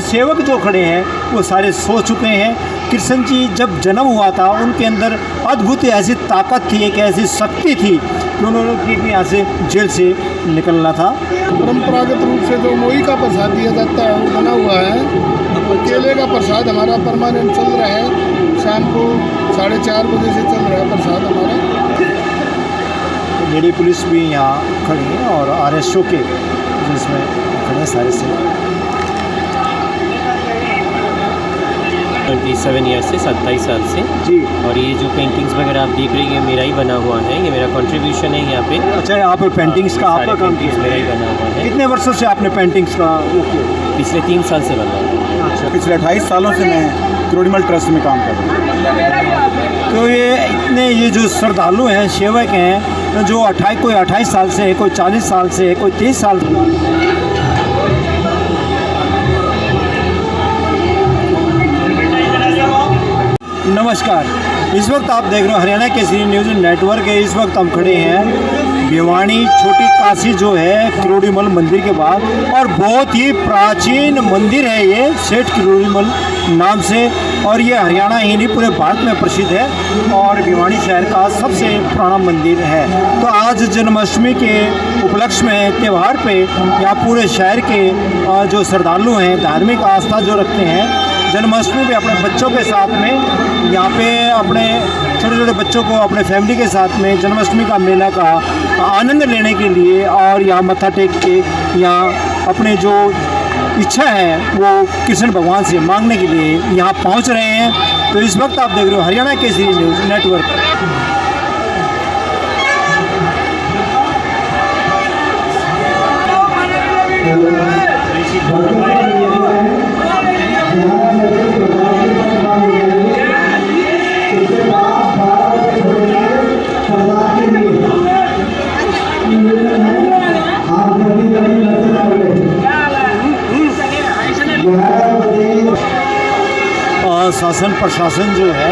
सेवक जो खड़े हैं वो सारे सो चुके हैं। कृष्ण जी जब जन्म हुआ था उनके अंदर अद्भुत ऐसी ताकत थी, एक ऐसी शक्ति थी कि उन्होंने यहाँ से जेल से निकलना था। परंपरागत रूप से जो मोई का प्रसाद दिया जाता है वो बना हुआ है। केले का प्रसाद हमारा परमानेंट चल रहा है, शाम को 4:30 बजे से चल रहा है प्रसाद हमारा। लेडी पुलिस भी यहाँ खड़ी है और RSO के जिसमें खड़े सारे से 27 ईयर से 27 साल से जी। और ये जो पेंटिंग्स वगैरह आप देख रही हैं मेरा ही बना हुआ है, ये मेरा कंट्रीब्यूशन है यहाँ पे। अच्छा, यहाँ पे पेंटिंग्स का आपका काम किया मेरा ही बना हुआ है। कितने वर्षों से आपने पेंटिंग्स का वो किया? पिछले 3 साल से बना हुआ है। अच्छा, पिछले 28 सालों से मैं क्रोडिमल ट्रस्ट में काम कर रहा हूँ। तो ये जो श्रद्धालु हैं, सेवक हैं, जो कोई 28 साल से है, कोई 40 साल से है, कोई 30 साल से। नमस्कार, इस वक्त आप देख रहे हो हरियाणा केसरी न्यूज़ नेटवर्क है। इस वक्त हम खड़े हैं भिवानी छोटी काशी जो है किरोड़ीमल मंदिर के बाद, और बहुत ही प्राचीन मंदिर है ये, सेठ किरोड़ीमल नाम से, और ये हरियाणा ही नहीं पूरे भारत में प्रसिद्ध है और भिवानी शहर का सबसे पुराना मंदिर है। तो आज जन्माष्टमी के उपलक्ष्य में त्यौहार पे यहाँ पूरे शहर के जो श्रद्धालु हैं, धार्मिक आस्था जो रखते हैं, जन्माष्टमी पे अपने बच्चों के साथ में यहाँ पे अपने छोटे छोटे बच्चों को अपने फैमिली के साथ में जन्माष्टमी का मेला का आनंद लेने के लिए और यहाँ मत्था टेक के यहाँ अपने जो इच्छा है वो कृष्ण भगवान से मांगने के लिए यहाँ पहुँच रहे हैं। तो इस वक्त आप देख रहे हो हरियाणा केसरी न्यूज़ नेटवर्क। शासन प्रशासन जो है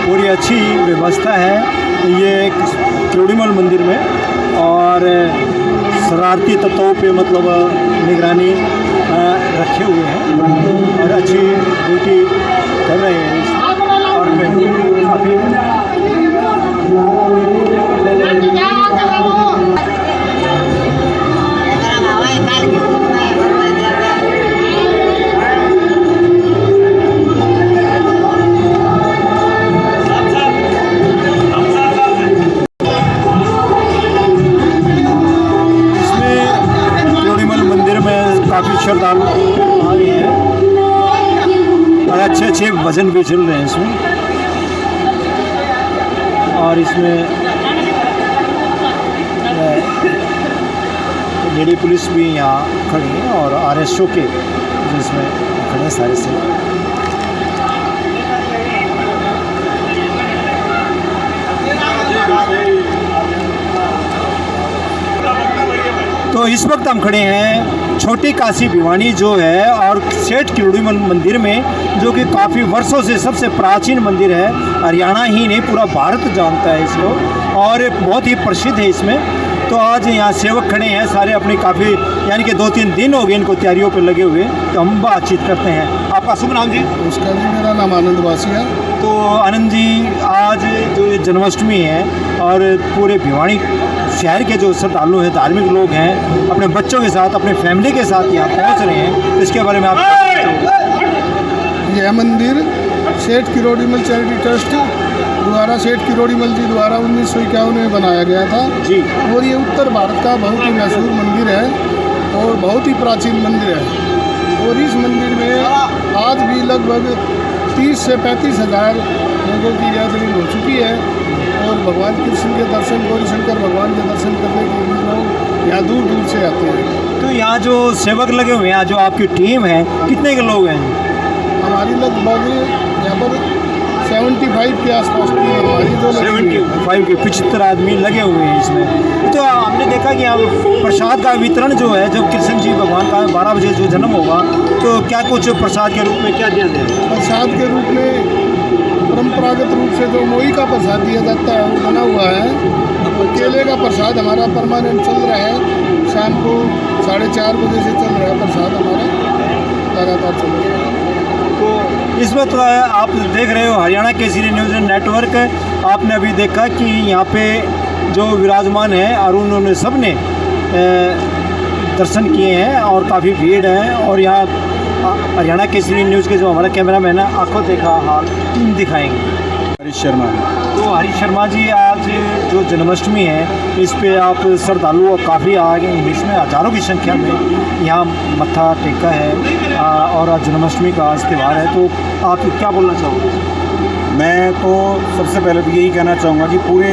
पूरी अच्छी व्यवस्था है ये किरोड़ीमल मंदिर में, और शरारती तत्वों पे मतलब निगरानी रखे हुए हैं और अच्छी ड्यूटी कर रहे हैं। और काफ़ी काफ़ी श्रद्धालु आ गए हैं और अच्छे भजन भी चल रहे हैं इसमें। और इसमें लेडी पुलिस भी यहाँ खड़ी है और RSO के जिसमें खड़े सारे से। तो इस वक्त हम खड़े हैं छोटी काशी भिवानी जो है और सेठ किरोड़ीमल मंदिर में, जो कि काफ़ी वर्षों से सबसे प्राचीन मंदिर है। हरियाणा ही नहीं पूरा भारत जानता है इसको और बहुत ही प्रसिद्ध है इसमें। तो आज यहाँ सेवक खड़े हैं सारे अपनी काफ़ी, यानी कि 2-3 दिन हो गए इनको तैयारियों पर लगे हुए। तो हम बातचीत करते हैं। आपका शुभ नाम जी? उसका जी मेरा नाम आनंद वासिया। तो आनंद जी, आज जो ये जन्माष्टमी है और पूरे भिवानी शहर के जो श्रद्धालु हैं, धार्मिक लोग हैं, अपने बच्चों के साथ अपने फैमिली के साथ यहाँ पहुँच रहे हैं, तो इसके बारे में आप? यह मंदिर सेठ किरोड़ीमल चैरिटी ट्रस्ट द्वारा सेठ किरोड़ीमल जी द्वारा 1951 में बनाया गया था जी। और ये उत्तर भारत का बहुत ही मशहूर मंदिर है और बहुत ही प्राचीन मंदिर है। और इस मंदिर में आज भी लगभग 30 से 35 हज़ार लोगों की गैदरिंग हो चुकी है और भगवान कृष्ण के दर्शन, गौरी शंकर भगवान के दर्शन करने के लिए लोग यहाँ दूर दूर से आते हैं। तो यहाँ जो सेवक लगे हुए हैं, जो आपकी टीम है, कितने के लोग हैं? हमारी लगभग यहाँ पर 75 के आसपास टीम हमारी जो 75 के 75 आदमी लगे हुए हैं इसमें। तो हमने देखा कि यहाँ प्रसाद का वितरण जो है, जब कृष्ण जी भगवान का 12 बजे जो जन्म होगा, तो क्या कुछ प्रसाद के रूप में क्या दिया जाएगा? प्रसाद के रूप में परंपरागत रूप से जो मोई का प्रसाद दिया जाता है वो बना हुआ है। केले का प्रसाद हमारा परमानेंट चल रहा है, शाम को 4:30 बजे से चल रहा है प्रसाद हमारा। लगातार चल रहा है। तो इस वक्त आप देख रहे हो हरियाणा केसरी न्यूज़ नेटवर्क। आपने अभी देखा कि यहाँ पे जो विराजमान है अरुण, उन्होंने सब ने दर्शन किए हैं और काफ़ी भीड़ है। और यहाँ हरियाणा केसरी न्यूज़ के जो हमारा कैमरामैन है आंखों देखा हाल दिखाएंगे। हरीश शर्मा। तो हरीश शर्मा जी, आज जो जन्माष्टमी है इस पे आप श्रद्धालु काफ़ी आ गए हैं, इसमें हज़ारों की संख्या में यहाँ मत्था टेका है और आज जन्माष्टमी का आज त्यौहार है, तो आप क्या बोलना चाहोगे? मैं तो सबसे पहले तो यही कहना चाहूँगा कि पूरे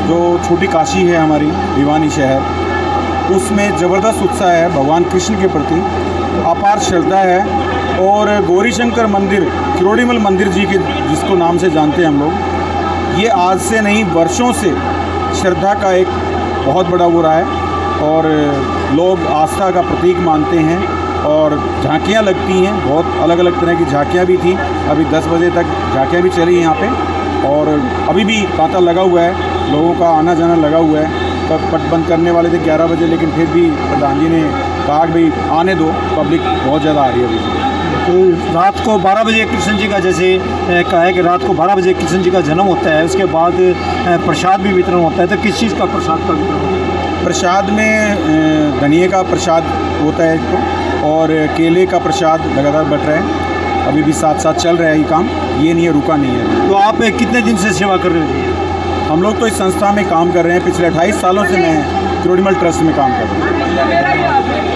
जो छोटी काशी है हमारी भिवानी शहर, उसमें ज़बरदस्त उत्साह है भगवान कृष्ण के प्रति, अपार श्रद्धा है। और गौरी शंकर मंदिर, किरोड़ीमल मंदिर जी के जिसको नाम से जानते हैं हम लोग, ये आज से नहीं वर्षों से श्रद्धा का एक बहुत बड़ा वो रहा है और लोग आस्था का प्रतीक मानते हैं। और झांकियाँ लगती हैं, बहुत अलग अलग तरह की झांकियाँ भी थी। अभी 10 बजे तक झांकियाँ भी चली यहाँ पे और अभी भी तांता लगा हुआ है, लोगों का आना जाना लगा हुआ है। तब पट बंद करने वाले थे 11 बजे, लेकिन फिर भी प्रधान जी ने कहा कि भाई आने दो, पब्लिक बहुत ज़्यादा आ रही है अभी। तो रात को 12 बजे कृष्ण जी का, जैसे कहा है कि रात को 12 बजे कृष्ण जी का जन्म होता है, उसके बाद प्रसाद भी वितरण होता है। तो किस चीज़ का प्रसाद का वितरण होता है? प्रसाद में धनिए का प्रसाद होता है तो, और केले का प्रसाद लगातार बट रहा है, अभी भी साथ साथ चल रहा है ये काम, ये नहीं है, रुका नहीं है। तो आप कितने दिन से सेवा कर रहे हो? हम लोग तो इस संस्था में काम कर रहे हैं, पिछले 28 सालों से मैं किरोड़ीमल ट्रस्ट में काम कर रहा हूँ।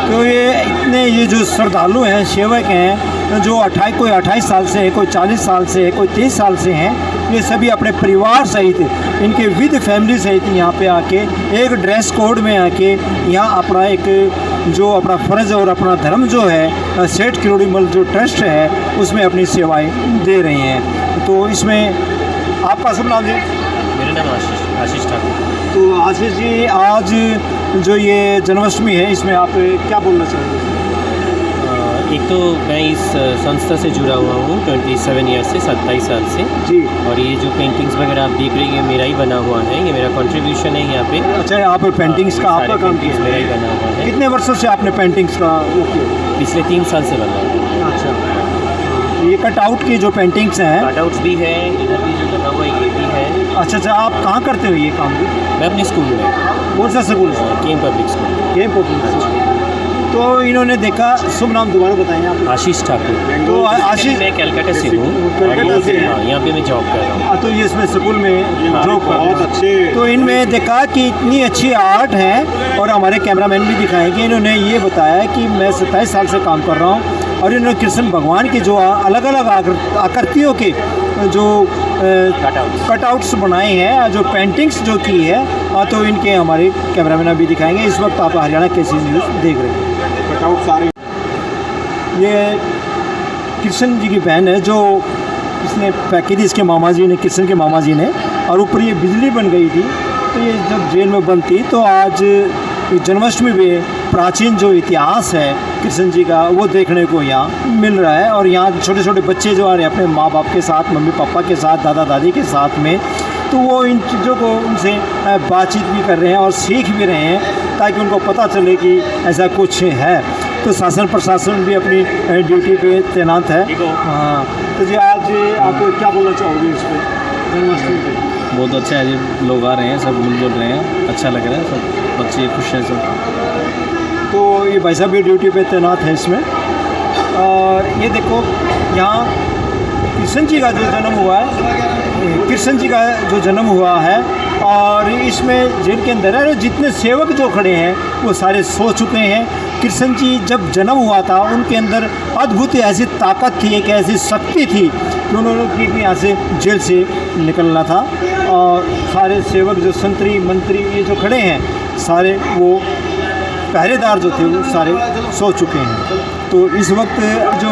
तो ये जो श्रद्धालु हैं, सेवक हैं, जो कोई 28 साल से है, कोई 40 साल से है, कोई 30 साल से हैं, ये सभी अपने परिवार सहित, इनके विद फैमिली सहित यहाँ पे आके एक ड्रेस कोड में आके यहाँ अपना एक जो अपना फ़र्ज़ और अपना धर्म जो है सेठ किरोड़ीमल जो ट्रस्ट है उसमें अपनी सेवाएं दे रहे हैं। तो इसमें आपका शुभ नाम जी? मेरा नाम आशीष ठाकुर। तो आशीष जी, आज जो ये जन्माष्टमी है इसमें आप क्या बोलना चाहेंगे? एक तो मैं इस संस्था से जुड़ा हुआ हूँ 27 ईयर से, 27 साल से जी। और ये जो पेंटिंग्स वगैरह आप देख रहे हैं, ये मेरा ही बना हुआ है, ये मेरा कंट्रीब्यूशन है यहाँ पे। अच्छा, आप पेंटिंग्स का आपका काम किया? मेरा ही बना हुआ है। कितने वर्षों से आपने पेंटिंग्स का वो किया? पिछले 3 साल से बना हुआ है। अच्छा, ये कटआउट की जो पेंटिंग्स हैं, कटआउट्स भी है, इधर भी जो लगा हुआ है ये भी है। अच्छा, आप कहाँ करते हो ये काम? मैं अपने स्कूल में, कौन सा स्कूल? केम पब्लिक स्कूल। केम पब्लिक स्कूल। तो इन्होंने देखा, शुभ नाम दोबारा बताएं आप? आशीष ठाकुर। तो आशीष, मैं कलकत्ता से हूँ, कलकत्ता से? हाँ, यहाँ पे मैं जॉब कर रहा हूँ। तो ये इसमें स्कूल में हाँ, जॉब कर रहे हैं। बहुत अच्छे। तो इनमें देखा कि इतनी अच्छी आर्ट है और हमारे कैमरामैन भी दिखाएंगे। इन्होंने ये बताया कि मैं 27 साल से काम कर रहा हूँ और इन्होंने कृष्ण भगवान की जो अलग अलग आकृतियों के जो कटआउट्स बनाए हैं, जो पेंटिंग्स जो की है, तो इनके हमारे कैमरामैन भी दिखाएंगे। इस वक्त आप हरियाणा केसरी न्यूज़ देख रहे हैं। कटआउट सारे ये कृष्ण जी की बहन है जो इसने पैक की थी, इसके मामा जी ने, कृष्ण के मामा जी ने, और ऊपर ये बिजली बन गई थी। तो ये जब जेल में बंद थी तो आज जन्माष्टमी में प्राचीन जो इतिहास है कृष्ण जी का वो देखने को यहाँ मिल रहा है। और यहाँ छोटे छोटे बच्चे जो आ रहे हैं अपने माँ बाप के साथ, मम्मी पापा के साथ, दादा दादी के साथ में, तो वो इन चीज़ों को उनसे बातचीत भी कर रहे हैं और सीख भी रहे हैं ताकि उनको पता चले कि ऐसा कुछ है। तो शासन प्रशासन भी अपनी ड्यूटी पे तैनात है। हाँ, तो जी आज आप क्या बोलना चाहोगे इस पर जन्माष्टमी पे? बहुत अच्छा है जी, लोग आ रहे हैं, सब मिलजुल रहे हैं, अच्छा लग रहा है, सब बच्चे खुश हैं सब। तो ये भाई साहब भी ड्यूटी पे तैनात है इसमें। और ये देखो यहाँ कृष्ण जी का जो जन्म हुआ है, कृष्ण जी का जो जन्म हुआ है, और इसमें जेल के अंदर है जितने सेवक जो खड़े हैं वो सारे सो चुके हैं। कृष्ण जी जब जन्म हुआ था उनके अंदर अद्भुत ऐसी ताकत थी, एक ऐसी शक्ति थी कि उन्होंने ठीक यहाँ से जेल से निकलना था। और सारे सेवक जो संतरी मंत्री ये जो खड़े हैं सारे, वो पहरेदार जो थे वो सारे सो चुके हैं। तो इस वक्त जो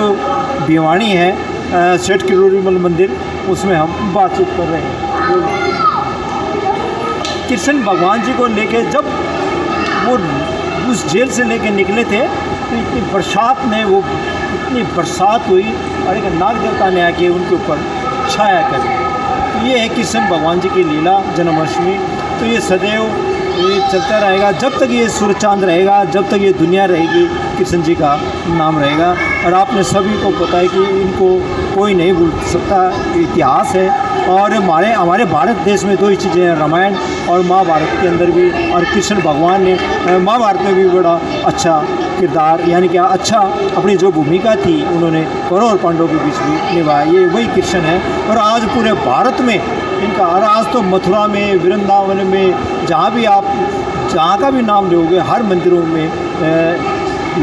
भिवानी है सेठ किरोड़ीमल मंदिर, उसमें हम बातचीत कर रहे हैं। कृष्ण भगवान जी को लेके जब वो उस जेल से लेके निकले थे तो इतनी बरसात हुई और एक नाग देवता ने आके उनके ऊपर छाया कर। तो ये है कृष्ण भगवान जी की लीला जन्माष्टमी। तो ये सदैव ये चलता रहेगा जब तक ये सूरज चांद रहेगा, जब तक ये दुनिया रहेगी, कृष्ण जी का नाम रहेगा। और आपने सभी को पता है कि इनको कोई नहीं भूल सकता, इतिहास है। और हमारे भारत देश में दो ही चीज़ें हैं, रामायण और महाभारत के अंदर भी। और कृष्ण भगवान ने महाभारत में भी बड़ा अच्छा किरदार, यानी कि अच्छा अपनी जो भूमिका थी उन्होंने कौरव और पांडवों के बीच भी निभाया। ये वही कृष्ण है। और आज पूरे भारत में इनका, और आज तो मथुरा में, वृंदावन में, जहाँ का भी नाम लोगे, हर मंदिरों में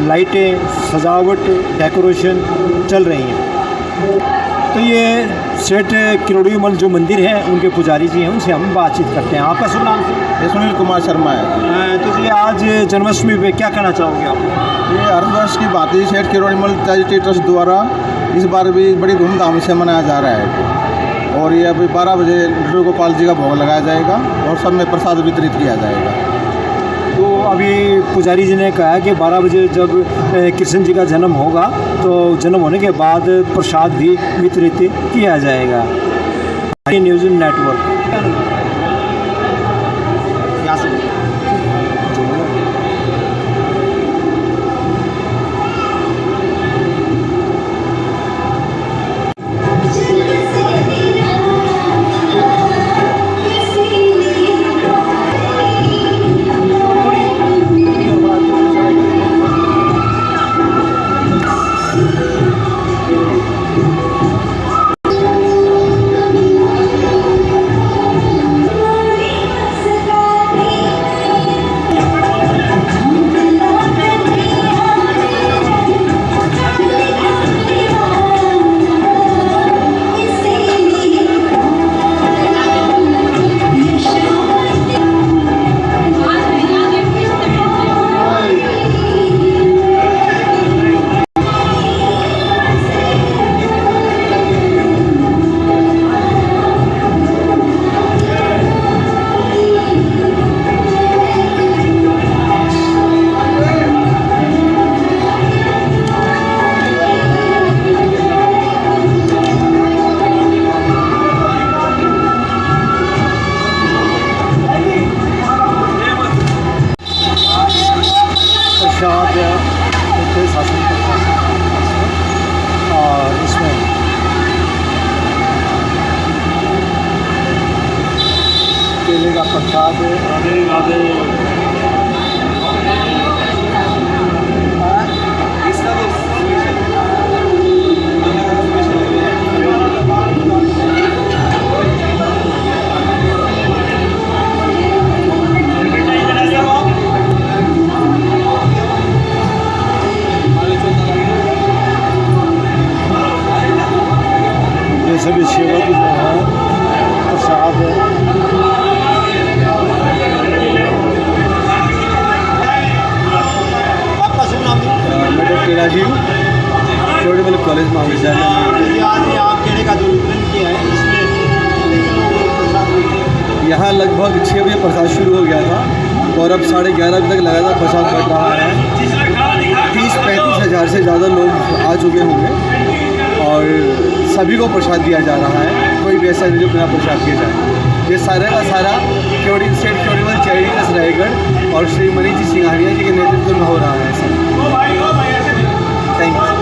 लाइटें, सजावट, डेकोरेशन चल रही हैं। तो ये सेठ किरोड़ीमल जो मंदिर है, उनके पुजारी जी हैं, उनसे हम बातचीत करते हैं। आपका शुभ नाम? ये सुनील कुमार शर्मा है। तो जी आज जन्माष्टमी पे क्या कहना चाहोगे आप? ये हरवर्ष की बात है, सेठ किरोड़ीमल चैरिटी ट्रस्ट द्वारा इस बार भी बड़ी धूमधाम से मनाया जा रहा है। और ये अभी 12 बजे लड्डू गोपाल जी का भोग लगाया जाएगा और सब में प्रसाद वितरित किया जाएगा। तो अभी पुजारी जी ने कहा कि 12 बजे जब कृष्ण जी का जन्म होगा तो जन्म होने के बाद प्रसाद भी वितरित किया जाएगा। न्यूज़ नेटवर्क शासन और इसमें केले का प्रसाद सभी सेवक जो है प्रसाद आपका शुभ नाम? मैं डॉक्टर राजीव किरोड़ीमल कॉलेज महाविद्यालय में। आज आप केले का जो वितरण किया है, इसमें यहाँ लगभग 6 बजे प्रसाद शुरू हो गया था और अब 11:30 बजे तक लगातार प्रसाद बढ़ रहा है। 30-35 हज़ार से ज़्यादा लोग आ चुके होंगे और सभी को प्रसाद दिया जा रहा है। कोई भी ऐसा नहीं जो बिना प्रसाद किया जाए। ये सारा का सारा सेठ किरोड़ीमल चैरिटी ट्रस्ट रायगढ़ और श्री मनीष जी सिंघानिया जी के नेतृत्व में हो रहा है सर। Thank you.